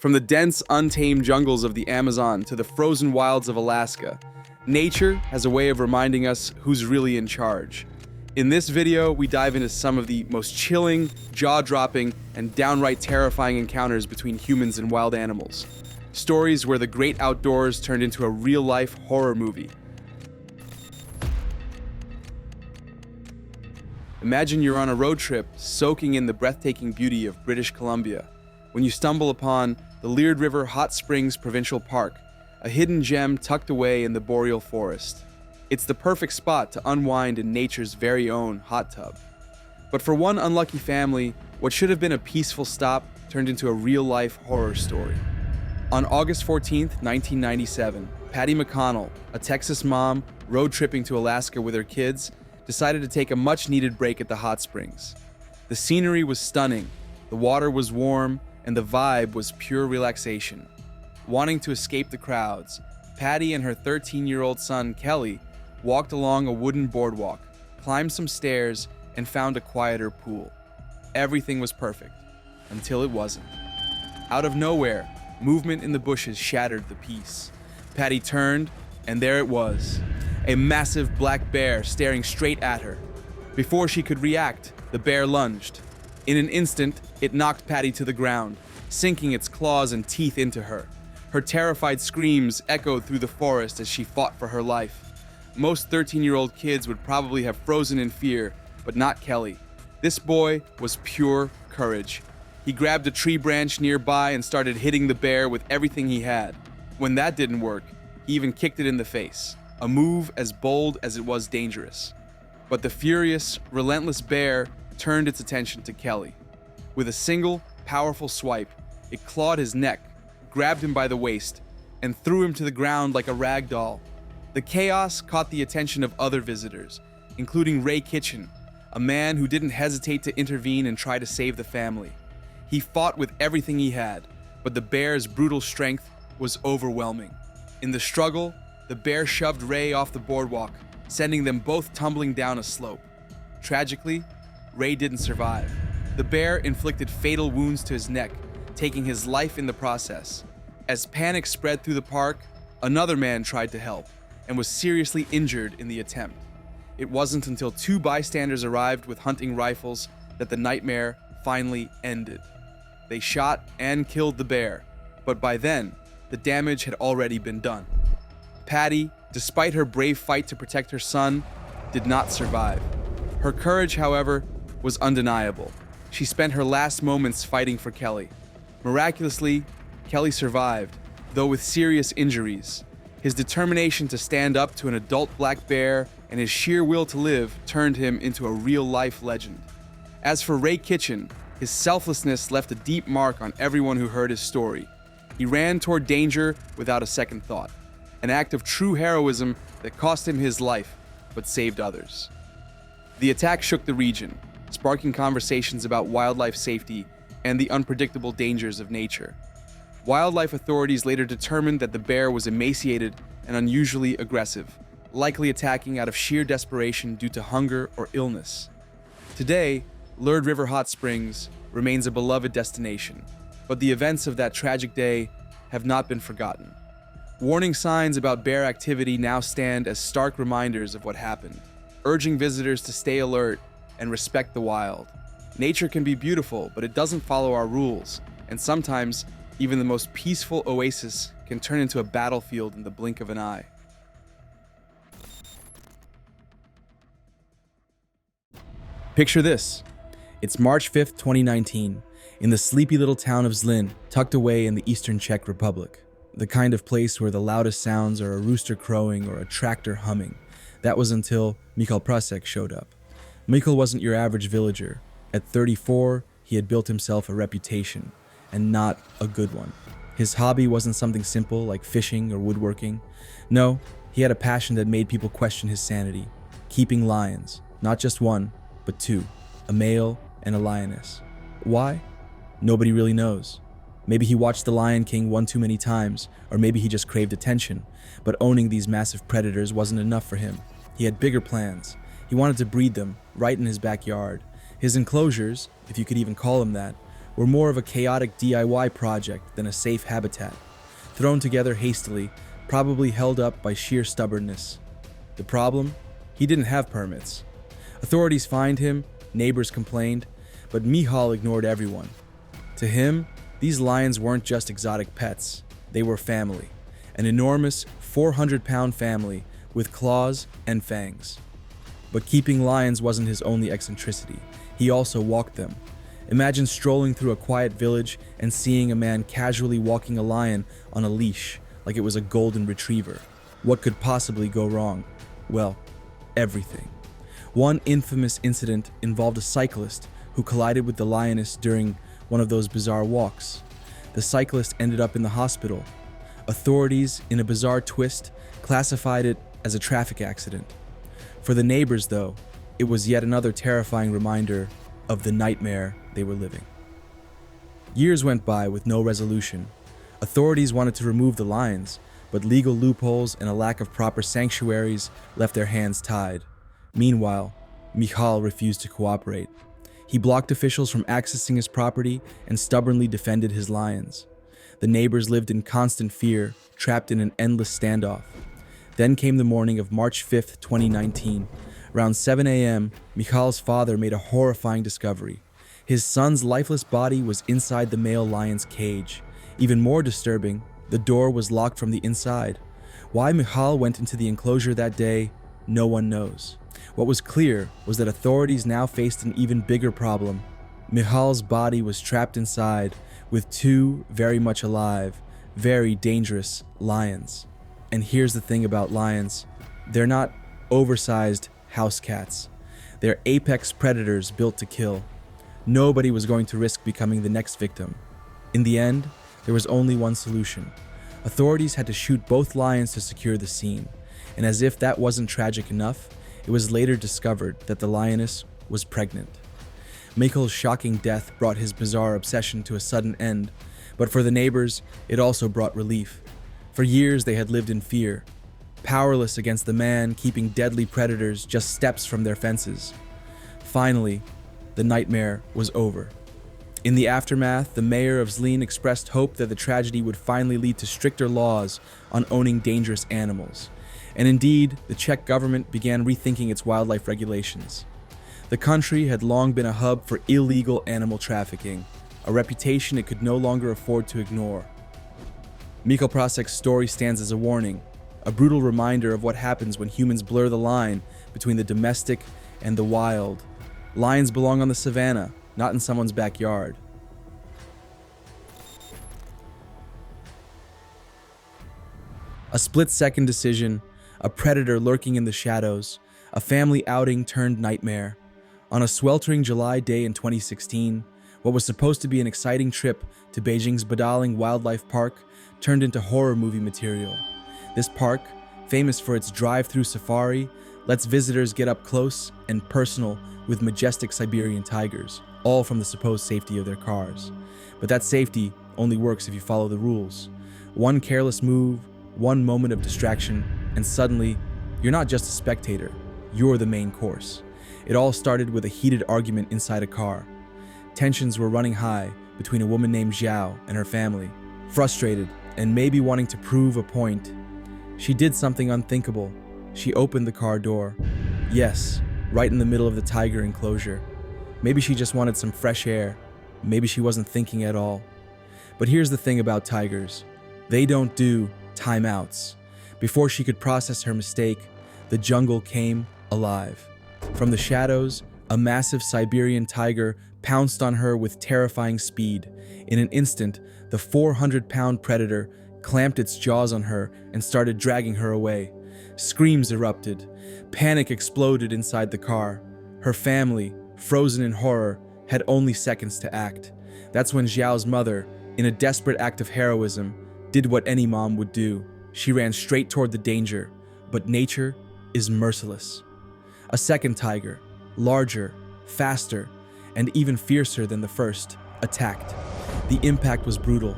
From the dense, untamed jungles of the Amazon to the frozen wilds of Alaska, nature has a way of reminding us who's really in charge. In this video, we dive into some of the most chilling, jaw-dropping, and downright terrifying encounters between humans and wild animals. Stories where the great outdoors turned into a real-life horror movie. Imagine you're on a road trip, soaking in the breathtaking beauty of British Columbia, when you stumble upon the Liard River Hot Springs Provincial Park, a hidden gem tucked away in the boreal forest. It's the perfect spot to unwind in nature's very own hot tub. But for one unlucky family, what should have been a peaceful stop turned into a real-life horror story. On August 14, 1997, Patty McConnell, a Texas mom road tripping to Alaska with her kids, decided to take a much-needed break at the hot springs. The scenery was stunning, the water was warm, and the vibe was pure relaxation. Wanting to escape the crowds, Patty and her 13-year-old son, Kelly, walked along a wooden boardwalk, climbed some stairs, and found a quieter pool. Everything was perfect, until it wasn't. Out of nowhere, movement in the bushes shattered the peace. Patty turned, and there it was, a massive black bear staring straight at her. Before she could react, the bear lunged. In an instant, it knocked Patty to the ground, sinking its claws and teeth into her. Her terrified screams echoed through the forest as she fought for her life. Most 13-year-old kids would probably have frozen in fear, but not Kelly. This boy was pure courage. He grabbed a tree branch nearby and started hitting the bear with everything he had. When that didn't work, he even kicked it in the face, a move as bold as it was dangerous. But the furious, relentless bear turned its attention to Kelly. With a single, powerful swipe, it clawed his neck, grabbed him by the waist, and threw him to the ground like a rag doll. The chaos caught the attention of other visitors, including Ray Kitchen, a man who didn't hesitate to intervene and try to save the family. He fought with everything he had, but the bear's brutal strength was overwhelming. In the struggle, the bear shoved Ray off the boardwalk, sending them both tumbling down a slope. Tragically, Ray didn't survive. The bear inflicted fatal wounds to his neck, taking his life in the process. As panic spread through the park, another man tried to help and was seriously injured in the attempt. It wasn't until two bystanders arrived with hunting rifles that the nightmare finally ended. They shot and killed the bear, but by then, the damage had already been done. Patty, despite her brave fight to protect her son, did not survive. Her courage, however, was undeniable. She spent her last moments fighting for Kelly. Miraculously, Kelly survived, though with serious injuries. His determination to stand up to an adult black bear and his sheer will to live turned him into a real-life legend. As for Ray Kitchen, his selflessness left a deep mark on everyone who heard his story. He ran toward danger without a second thought, an act of true heroism that cost him his life, but saved others. The attack shook the region, sparking conversations about wildlife safety and the unpredictable dangers of nature. Wildlife authorities later determined that the bear was emaciated and unusually aggressive, likely attacking out of sheer desperation due to hunger or illness. Today, Liard River Hot Springs remains a beloved destination, but the events of that tragic day have not been forgotten. Warning signs about bear activity now stand as stark reminders of what happened, urging visitors to stay alert and respect the wild. Nature can be beautiful, but it doesn't follow our rules, and sometimes even the most peaceful oasis can turn into a battlefield in the blink of an eye. Picture this. It's March 5th, 2019, in the sleepy little town of Zlin, tucked away in the eastern Czech Republic. The kind of place where the loudest sounds are a rooster crowing or a tractor humming. That was until Michal Prasek showed up. Michal wasn't your average villager. At 34, he had built himself a reputation, and not a good one. His hobby wasn't something simple like fishing or woodworking. No, he had a passion that made people question his sanity. Keeping lions, not just one, but two, a male and a lioness. Why? Nobody really knows. Maybe he watched The Lion King one too many times, or maybe he just craved attention, but owning these massive predators wasn't enough for him. He had bigger plans. He wanted to breed them right in his backyard. His enclosures, if you could even call them that, were more of a chaotic DIY project than a safe habitat, thrown together hastily, probably held up by sheer stubbornness. The problem? He didn't have permits. Authorities fined him, neighbors complained, but Michal ignored everyone. To him, these lions weren't just exotic pets, they were family, an enormous 400-pound family with claws and fangs. But keeping lions wasn't his only eccentricity, he also walked them. Imagine strolling through a quiet village and seeing a man casually walking a lion on a leash like it was a golden retriever. What could possibly go wrong? Well, everything. One infamous incident involved a cyclist who collided with the lioness during one of those bizarre walks. The cyclist ended up in the hospital. Authorities, in a bizarre twist, classified it as a traffic accident. For the neighbors, though, it was yet another terrifying reminder of the nightmare they were living. Years went by with no resolution. Authorities wanted to remove the lions, but legal loopholes and a lack of proper sanctuaries left their hands tied. Meanwhile, Michal refused to cooperate. He blocked officials from accessing his property and stubbornly defended his lions. The neighbors lived in constant fear, trapped in an endless standoff. Then came the morning of March 5th, 2019. Around 7 a.m., Michal's father made a horrifying discovery. His son's lifeless body was inside the male lion's cage. Even more disturbing, the door was locked from the inside. Why Michal went into the enclosure that day, no one knows. What was clear was that authorities now faced an even bigger problem. Michal's body was trapped inside with two very much alive, very dangerous lions. And here's the thing about lions. They're not oversized house cats. They're apex predators built to kill. Nobody was going to risk becoming the next victim. In the end, there was only one solution. Authorities had to shoot both lions to secure the scene. And as if that wasn't tragic enough, it was later discovered that the lioness was pregnant. Michal's shocking death brought his bizarre obsession to a sudden end, but for the neighbors, it also brought relief. For years, they had lived in fear, powerless against the man keeping deadly predators just steps from their fences. Finally, the nightmare was over. In the aftermath, the mayor of Zlin expressed hope that the tragedy would finally lead to stricter laws on owning dangerous animals. And indeed, the Czech government began rethinking its wildlife regulations. The country had long been a hub for illegal animal trafficking, a reputation it could no longer afford to ignore. Michal Prasek's story stands as a warning, a brutal reminder of what happens when humans blur the line between the domestic and the wild. Lions belong on the savannah, not in someone's backyard. A split-second decision, a predator lurking in the shadows, a family outing turned nightmare. On a sweltering July day in 2016, what was supposed to be an exciting trip to Beijing's Badaling Wildlife Park turned into horror movie material. This park, famous for its drive-through safari, lets visitors get up close and personal with majestic Siberian tigers, all from the supposed safety of their cars. But that safety only works if you follow the rules. One careless move, one moment of distraction, and suddenly, you're not just a spectator, you're the main course. It all started with a heated argument inside a car. Tensions were running high between a woman named Zhao and her family. Frustrated, and maybe wanting to prove a point, she did something unthinkable. She opened the car door. Yes, right in the middle of the tiger enclosure. Maybe she just wanted some fresh air. Maybe she wasn't thinking at all. But here's the thing about tigers. They don't do timeouts. Before she could process her mistake, the jungle came alive. From the shadows, a massive Siberian tiger pounced on her with terrifying speed. In an instant, the 400-pound predator clamped its jaws on her and started dragging her away. Screams erupted. Panic exploded inside the car. Her family, frozen in horror, had only seconds to act. That's when Zhao's mother, in a desperate act of heroism, did what any mom would do. She ran straight toward the danger, but nature is merciless. A second tiger, larger, faster, and even fiercer than the first, attacked. The impact was brutal.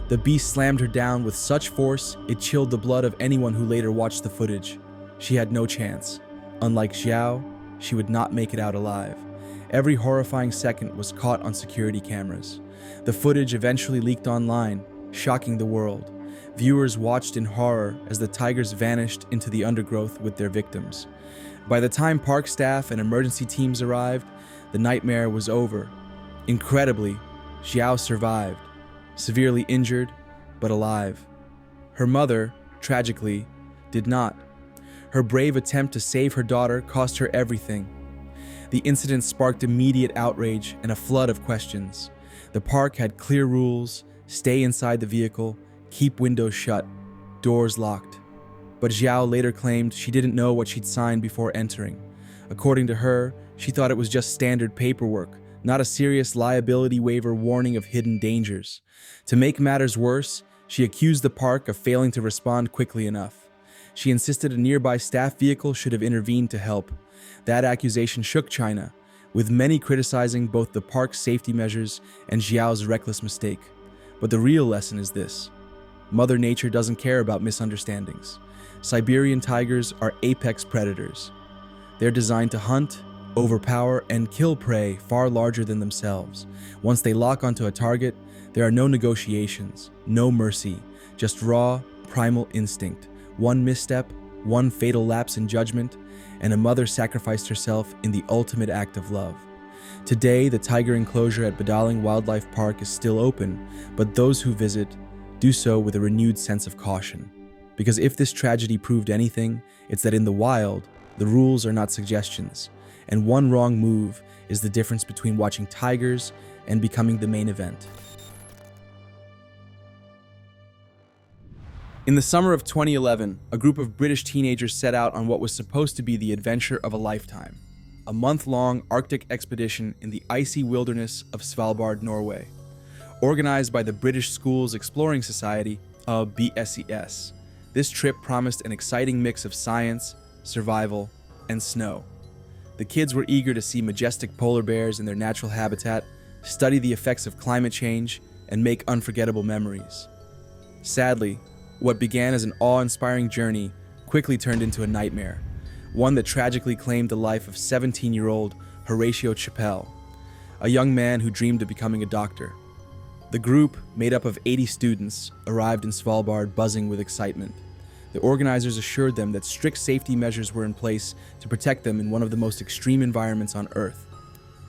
The beast slammed her down with such force, it chilled the blood of anyone who later watched the footage. She had no chance. Unlike Zhao, she would not make it out alive. Every horrifying second was caught on security cameras. The footage eventually leaked online, shocking the world. Viewers watched in horror as the tigers vanished into the undergrowth with their victims. By the time park staff and emergency teams arrived, the nightmare was over. Incredibly, Xiao survived, severely injured, but alive. Her mother, tragically, did not. Her brave attempt to save her daughter cost her everything. The incident sparked immediate outrage and a flood of questions. The park had clear rules: stay inside the vehicle, keep windows shut, doors locked. But Xiao later claimed she didn't know what she'd signed before entering. According to her, she thought it was just standard paperwork, not a serious liability waiver warning of hidden dangers. To make matters worse, she accused the park of failing to respond quickly enough. She insisted a nearby staff vehicle should have intervened to help. That accusation shook China, with many criticizing both the park's safety measures and Xiao's reckless mistake. But the real lesson is this: Mother Nature doesn't care about misunderstandings. Siberian tigers are apex predators. They're designed to hunt, overpower, and kill prey far larger than themselves. Once they lock onto a target, there are no negotiations, no mercy, just raw, primal instinct. One misstep, one fatal lapse in judgment, and a mother sacrificed herself in the ultimate act of love. Today, the tiger enclosure at Badaling Wildlife Park is still open, but those who visit do so with a renewed sense of caution. Because if this tragedy proved anything, it's that in the wild, the rules are not suggestions, and one wrong move is the difference between watching tigers and becoming the main event. In the summer of 2011, a group of British teenagers set out on what was supposed to be the adventure of a lifetime: a month-long Arctic expedition in the icy wilderness of Svalbard, Norway. Organized by the British Schools Exploring Society, BSES, this trip promised an exciting mix of science, survival, and snow. The kids were eager to see majestic polar bears in their natural habitat, study the effects of climate change, and make unforgettable memories. Sadly, what began as an awe-inspiring journey quickly turned into a nightmare, one that tragically claimed the life of 17-year-old Horatio Chappell, a young man who dreamed of becoming a doctor. The group, made up of 80 students, arrived in Svalbard buzzing with excitement. The organizers assured them that strict safety measures were in place to protect them in one of the most extreme environments on Earth.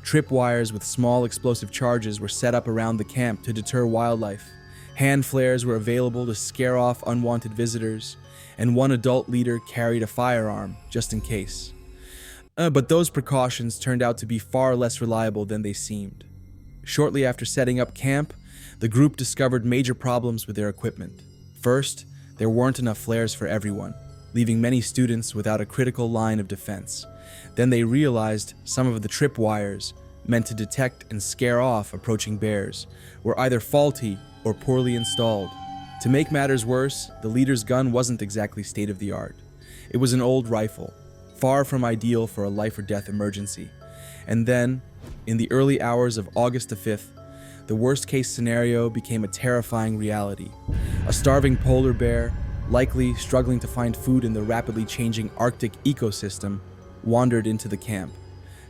Tripwires with small explosive charges were set up around the camp to deter wildlife. Hand flares were available to scare off unwanted visitors, and one adult leader carried a firearm, just in case. But those precautions turned out to be far less reliable than they seemed. Shortly after setting up camp, the group discovered major problems with their equipment. First, there weren't enough flares for everyone, leaving many students without a critical line of defense. Then they realized some of the tripwires, meant to detect and scare off approaching bears, were either faulty or poorly installed. To make matters worse, the leader's gun wasn't exactly state-of-the-art. It was an old rifle, far from ideal for a life-or-death emergency. And then, in the early hours of August the 5th, the worst-case scenario became a terrifying reality. A starving polar bear, likely struggling to find food in the rapidly changing Arctic ecosystem, wandered into the camp.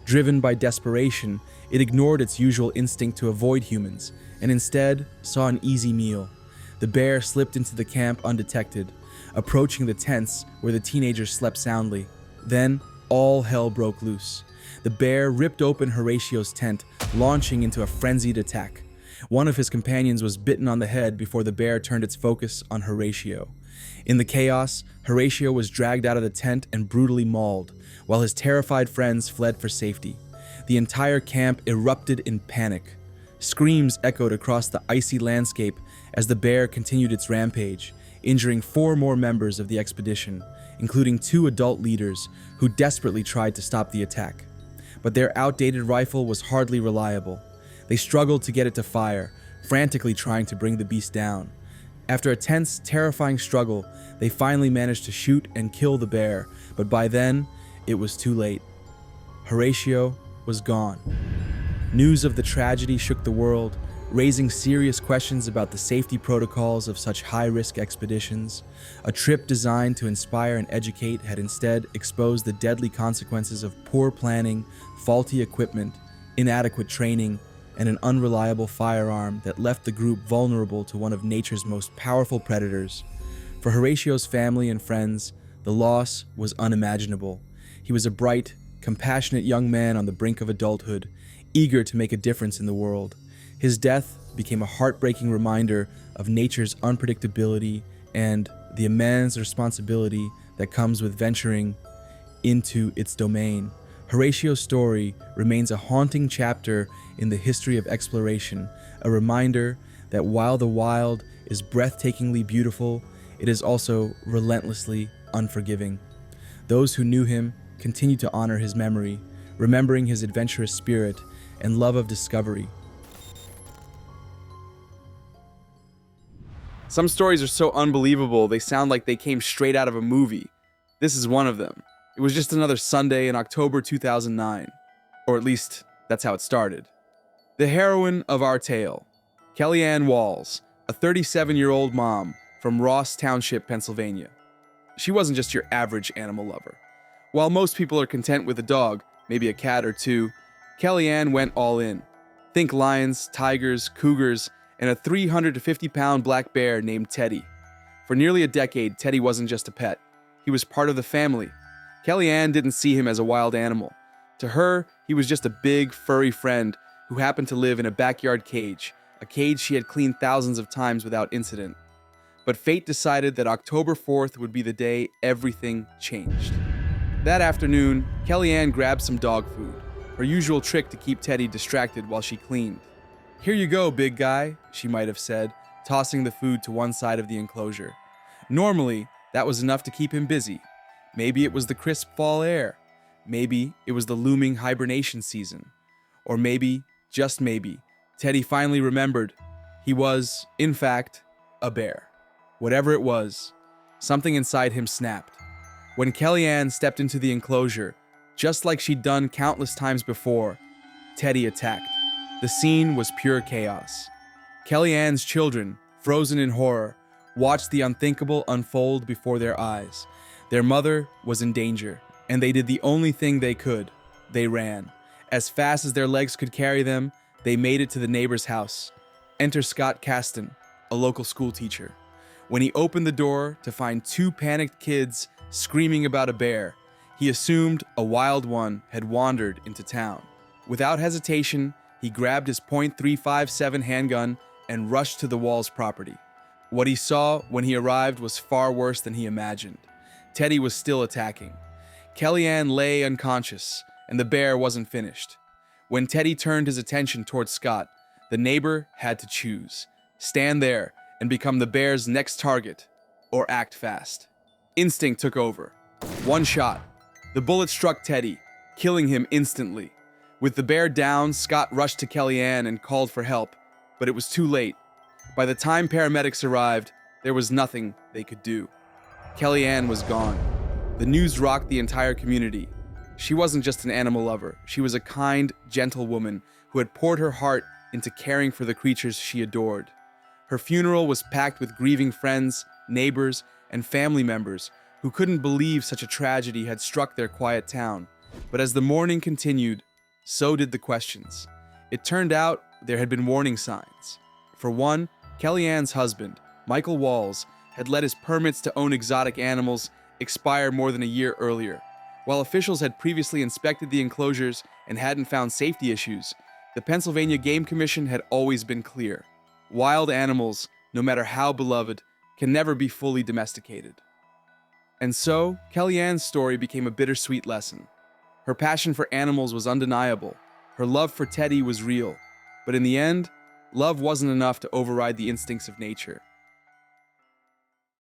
Driven by desperation, it ignored its usual instinct to avoid humans, and instead saw an easy meal. The bear slipped into the camp undetected, approaching the tents where the teenagers slept soundly. Then, all hell broke loose. The bear ripped open Horatio's tent, launching into a frenzied attack. One of his companions was bitten on the head before the bear turned its focus on Horatio. In the chaos, Horatio was dragged out of the tent and brutally mauled, while his terrified friends fled for safety. The entire camp erupted in panic. Screams echoed across the icy landscape as the bear continued its rampage, injuring 4 more members of the expedition, including 2 adult leaders who desperately tried to stop the attack. But their outdated rifle was hardly reliable. They struggled to get it to fire, frantically trying to bring the beast down. After a tense, terrifying struggle, they finally managed to shoot and kill the bear, but by then, it was too late. Horatio was gone. News of the tragedy shook the world, raising serious questions about the safety protocols of such high-risk expeditions. A trip designed to inspire and educate had instead exposed the deadly consequences of poor planning, faulty equipment, inadequate training, and an unreliable firearm that left the group vulnerable to one of nature's most powerful predators. For Horatio's family and friends, the loss was unimaginable. He was a bright, compassionate young man on the brink of adulthood, eager to make a difference in the world. His death became a heartbreaking reminder of nature's unpredictability and the immense responsibility that comes with venturing into its domain. Horatio's story remains a haunting chapter in the history of exploration, a reminder that while the wild is breathtakingly beautiful, it is also relentlessly unforgiving. Those who knew him continue to honor his memory, remembering his adventurous spirit and love of discovery. Some stories are so unbelievable they sound like they came straight out of a movie. This is one of them. It was just another Sunday in October 2009. Or at least, that's how it started. The heroine of our tale, Kellyanne Walls, a 37-year-old mom from Ross Township, Pennsylvania. She wasn't just your average animal lover. While most people are content with a dog, maybe a cat or two, Kellyanne went all in. Think lions, tigers, cougars, and a 350-pound black bear named Teddy. For nearly a decade, Teddy wasn't just a pet. He was part of the family. Kellyanne didn't see him as a wild animal. To her, he was just a big, furry friend who happened to live in a backyard cage, a cage she had cleaned thousands of times without incident. But fate decided that October 4th would be the day everything changed. That afternoon, Kellyanne grabbed some dog food, her usual trick to keep Teddy distracted while she cleaned. "Here you go, big guy," she might have said, tossing the food to one side of the enclosure. Normally, that was enough to keep him busy. Maybe it was the crisp fall air. Maybe it was the looming hibernation season. Or maybe, just maybe, Teddy finally remembered he was, in fact, a bear. Whatever it was, something inside him snapped. When Kellyanne stepped into the enclosure, just like she'd done countless times before, Teddy attacked. The scene was pure chaos. Kellyanne's children, frozen in horror, watched the unthinkable unfold before their eyes. Their mother was in danger, and they did the only thing they could. They ran. As fast as their legs could carry them, they made it to the neighbor's house. Enter Scott Caston, a local school teacher. When he opened the door to find two panicked kids screaming about a bear, he assumed a wild one had wandered into town. Without hesitation, he grabbed his .357 handgun and rushed to the Walls property. What he saw when he arrived was far worse than he imagined. Teddy was still attacking. Kellyanne lay unconscious, and the bear wasn't finished. When Teddy turned his attention towards Scott, the neighbor had to choose: stand there and become the bear's next target, or act fast. Instinct took over. One shot. The bullet struck Teddy, killing him instantly. With the bear down, Scott rushed to Kellyanne and called for help, but it was too late. By the time paramedics arrived, there was nothing they could do. Kellyanne was gone. The news rocked the entire community. She wasn't just an animal lover. She was a kind, gentle woman who had poured her heart into caring for the creatures she adored. Her funeral was packed with grieving friends, neighbors, and family members who couldn't believe such a tragedy had struck their quiet town. But as the mourning continued, so did the questions. It turned out there had been warning signs. For one, Kellyanne's husband, Michael Walls, had let his permits to own exotic animals expire more than a year earlier. While officials had previously inspected the enclosures and hadn't found safety issues, the Pennsylvania Game Commission had always been clear. Wild animals, no matter how beloved, can never be fully domesticated. And so, Kellyanne's story became a bittersweet lesson. Her passion for animals was undeniable. Her love for Teddy was real. But in the end, love wasn't enough to override the instincts of nature.